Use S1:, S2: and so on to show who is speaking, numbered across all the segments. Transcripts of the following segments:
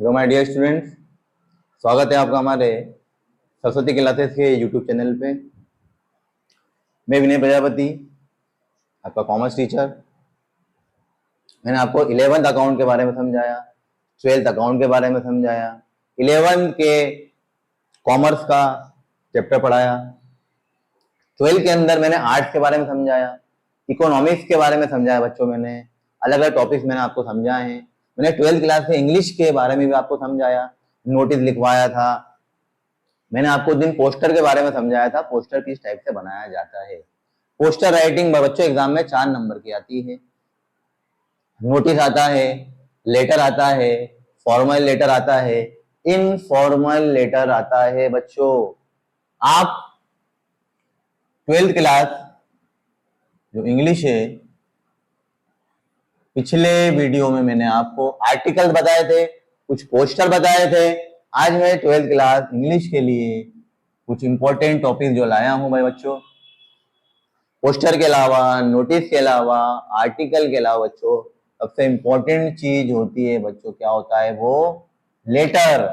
S1: Hello my dear students, स्वागत है आपका हमारे सरस्वती क्लासेस के यूट्यूब चैनल पे। मैं विनय प्रजापति, आपका कॉमर्स टीचर। मैंने आपको 11th अकाउंट के बारे में समझाया, 12th अकाउंट के बारे में समझाया, 11th के कॉमर्स का चैप्टर पढ़ाया, 12th के अंदर मैंने आर्ट्स के बारे में समझाया, इकोनॉमिक्स के बारे में समझाया बच्चों। मैंने अलग अलग टॉपिक्स मैंने आपको समझाए हैं। मैंने 12th क्लास से इंग्लिश के बारे में भी आपको समझाया, नोटिस लिखवाया था। मैंने आपको दिन पोस्टर के बारे में समझाया था, पोस्टर किस टाइप से बनाया जाता है। पोस्टर राइटिंग बच्चों एग्जाम में 4 नंबर की आती है। नोटिस आता है, लेटर आता है, फॉर्मल लेटर आता है, इनफॉर्मल लेटर आता है। बच्चों आप 12th क्लास जो इंग्लिश है, पिछले वीडियो में मैंने आपको आर्टिकल बताए थे, कुछ पोस्टर बताए थे। आज मैं 12th क्लास इंग्लिश के लिए कुछ इंपॉर्टेंट टॉपिक जो लाया हूं भाई बच्चों। पोस्टर के अलावा, नोटिस के अलावा, आर्टिकल के अलावा बच्चों सबसे इंपॉर्टेंट चीज होती है बच्चों, क्या होता है वो? लेटर।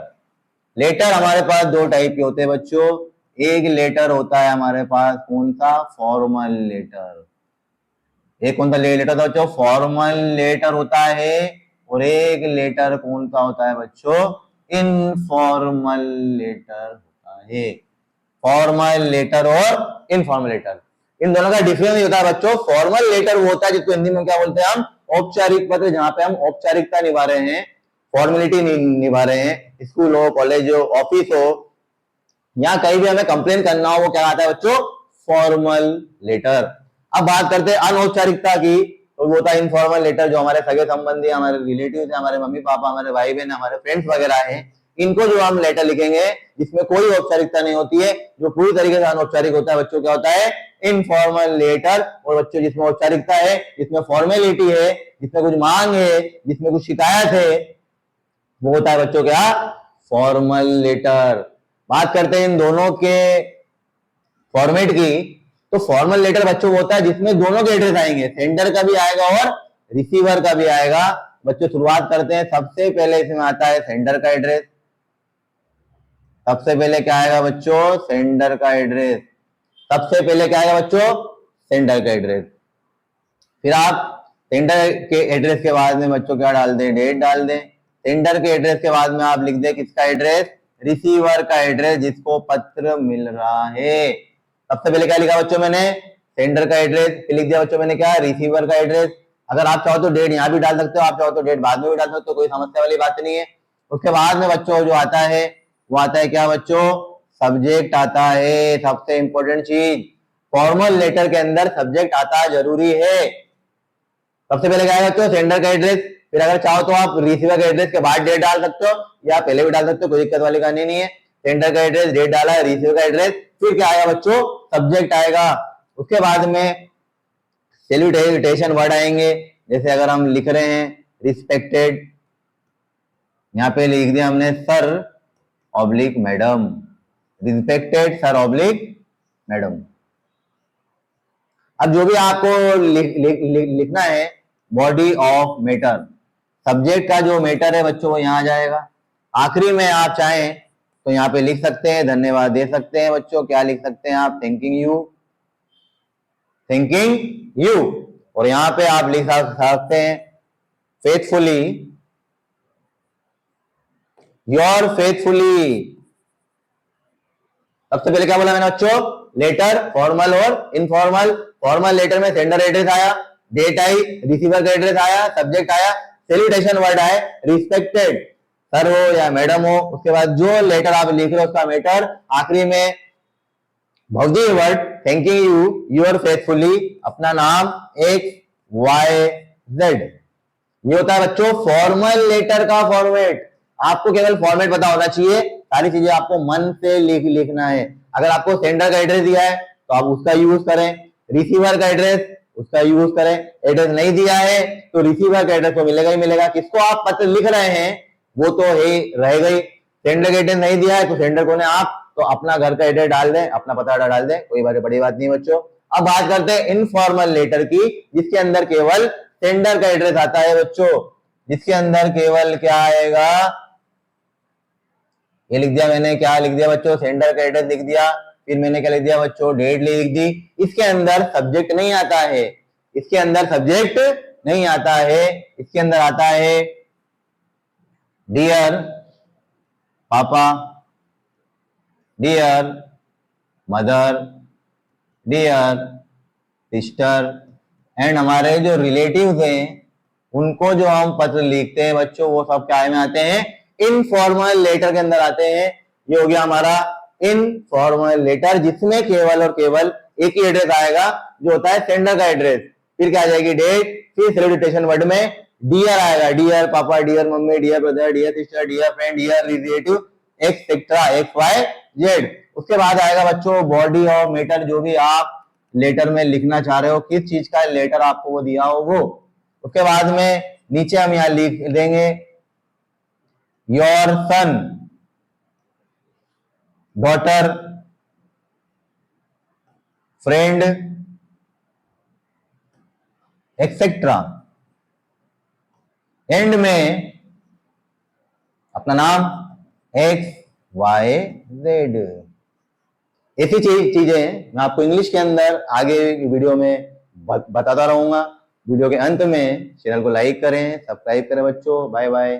S1: लेटर हमारे पास 2 टाइप के होते हैं बच्चों। एक लेटर होता है हमारे पास, कौन सा? Formal letter. एक कौन सा लेटर होता है बच्चों? फॉर्मल लेटर होता है। और एक लेटर कौन सा होता है बच्चों? इनफॉर्मल लेटर होता है। फॉर्मल लेटर और इनफॉर्मल लेटर, इन दोनों का डिफरेंस ये होता है बच्चों। फॉर्मल लेटर वो होता है जिसको हिंदी में क्या बोलते हैं हम? औपचारिक पत्र, जहां पे हम औपचारिकता निभा रहे हैं, फॉर्मेलिटी निभा रहे हैं। स्कूल हो, कॉलेज हो, ऑफिस हो, यहाँ कहीं भी हमें कंप्लेन करना हो, वो क्या आता है बच्चों? Formal letter. अब बात करते हैं अनौपचारिकता की, तो वो होता है इनफॉर्मल लेटर। जो हमारे सगे संबंधी, हमारे रिलेटिव है, हमारे मम्मी पापा, हमारे भाई बहन, हमारे फ्रेंड्स वगैरह हैं, इनको जो हम लेटर लिखेंगे जिसमें कोई औपचारिकता नहीं होती है, जो पूरी तरीके से अनौपचारिक होता है बच्चों, क्या होता है? Informal letter. और बच्चों जिसमें औपचारिकता है, जिसमें फॉर्मेलिटी है, जिसमें कुछ मांग है, जिसमें कुछ शिकायत है, वो होता है बच्चों क्या? Formal letter. बात करते हैं इन दोनों के फॉर्मेट की, तो फॉर्मल लेटर बच्चों होता है जिसमें दोनों के एड्रेस आएंगे, सेंडर का भी आएगा और रिसीवर का भी आएगा। बच्चों शुरुआत करते हैं, सबसे पहले इसमें आता है सेंडर का एड्रेस। सबसे पहले क्या आएगा बच्चों? सेंडर का एड्रेस। सबसे पहले क्या आएगा बच्चों? सेंडर का एड्रेस। फिर आप सेंडर के एड्रेस के बाद में बच्चों क्या डाल दें? डेट डाल दें। सेंडर के एड्रेस के बाद में आप लिख दें किसका एड्रेस? रिसीवर का एड्रेस, जिसको पत्र मिल रहा है। सबसे पहले क्या लिखा बच्चों मैंने? सेंडर का एड्रेस। फिर लिख दिया बच्चों मैंने क्या? रिसीवर का एड्रेस। अगर आप चाहो तो डेट यहाँ भी डाल सकते हो, आप चाहो तो डेट बाद में भी डाल सकते हो, कोई समस्या वाली बात नहीं है। उसके बाद में बच्चों जो आता है वो आता है क्या बच्चों? सब्जेक्ट आता है। सबसे इंपॉर्टेंट चीज, फॉर्मल लेटर के अंदर सब्जेक्ट आता जरूरी है। सबसे पहले क्या है बच्चों? सेंडर का एड्रेस। फिर अगर चाहो तो आप रिसीवर के एड्रेस के बाद डेट डाल सकते हो, या पहले भी डाल सकते हो, कोई दिक्कत वाली कहानी नहीं है। सेंडर का एड्रेस, डेट डाला है, रिसीवर का एड्रेस, फिर क्या आएगा बच्चों? सब्जेक्ट आएगा। उसके बाद में सैल्यूटेशन वर्ड आएंगे। जैसे अगर हम लिख रहे हैं रिस्पेक्टेड, यहाँ पे लिख दिया हमने sir oblique madam, respected sir oblique madam. अब जो भी आपको लिखना है, बॉडी ऑफ मैटर, सब्जेक्ट का जो मैटर है बच्चों वो यहाँ आ जाएगा। आखिरी में आप चाहें तो यहाँ पे लिख सकते हैं, धन्यवाद दे सकते हैं बच्चों। क्या लिख सकते हैं आप? Thanking you, thanking you. और यहाँ पे आप लिख सकते हैं फेथफुली, योर फेथफुली। सबसे पहले क्या बोला मैंने बच्चों? लेटर, फॉर्मल और इनफॉर्मल। फॉर्मल लेटर में सेंडर एड्रेस आया, डेट आई, रिसीवर का एड्रेस आया, सब्जेक्ट आया, सैल्यूटेशन वर्ड आए, रिस्पेक्टेड सर हो या मैडम हो। उसके बाद जो लेटर आप लिख रहे हो उसका मैटर, आखिरी में भौतिक word thanking you, your faithfully, अपना नाम एक्स वाई जेड। ये होता है बच्चों फॉर्मल लेटर का फॉर्मेट। आपको केवल फॉर्मेट पता होना चाहिए, सारी चीजें आपको मन से लिखना है। अगर आपको सेंडर का एड्रेस दिया है तो आप उसका यूज करें, रिसीवर का एड्रेस उसका यूज करें। एड्रेस नहीं दिया है तो रिसीवर का एड्रेस तो मिलेगा ही मिलेगा। किसको आप पत्र लिख रहे हैं वो तो है रहेगा ही। सेंडर का एड्रेस नहीं दिया है तो सेंडर को आप तो अपना घर का एड्रेस डाल दें, अपना पता डाल दें, कोई बड़ी बात नहीं बच्चों। अब बात करते हैं इनफॉर्मल लेटर की, जिसके अंदर केवल सेंडर का एड्रेस आता है बच्चों, जिसके अंदर केवल क्या आएगा? ये लिख दिया मैंने, क्या लिख दिया बच्चों, सेंडर का एड्रेस लिख दिया, फिर मैंने क्या लिख दिया बच्चों, डेट लिख दी। इसके अंदर सब्जेक्ट नहीं आता है, इसके अंदर सब्जेक्ट नहीं आता है, इसके अंदर आता है dear papa, dear mother, dear sister, and हमारे जो रिलेटिव्स हैं उनको जो हम पत्र लिखते हैं बच्चों, वो सब क्या में आते हैं, इनफॉर्मल लेटर के अंदर आते हैं। ये हो गया हमारा इनफॉर्मल लेटर, जिसमें केवल और केवल एक ही एड्रेस आएगा, जो होता है सेंडर का एड्रेस। फिर क्या आ जाएगी डेट, फिर सेलिब्रेशन वर्ड में डियर आएगा, dear papa, dear mummy, dear brother, dear sister, dear friend, dear relative etcetera X Y Z. उसके बाद आएगा बच्चों बॉडी ऑफ मैटर, जो भी आप लेटर में लिखना चाह रहे हो, किस चीज का लेटर आपको वो दिया हो वो। उसके बाद में नीचे हम यहां लिख देंगे your son, daughter, friend etcetera, and में अपना नाम एक्स वाई जेड। ऐसी चीजें मैं आपको इंग्लिश के अंदर आगे वीडियो में बताता रहूंगा। वीडियो के अंत में चैनल को लाइक करें, सब्सक्राइब करें बच्चों। Bye bye.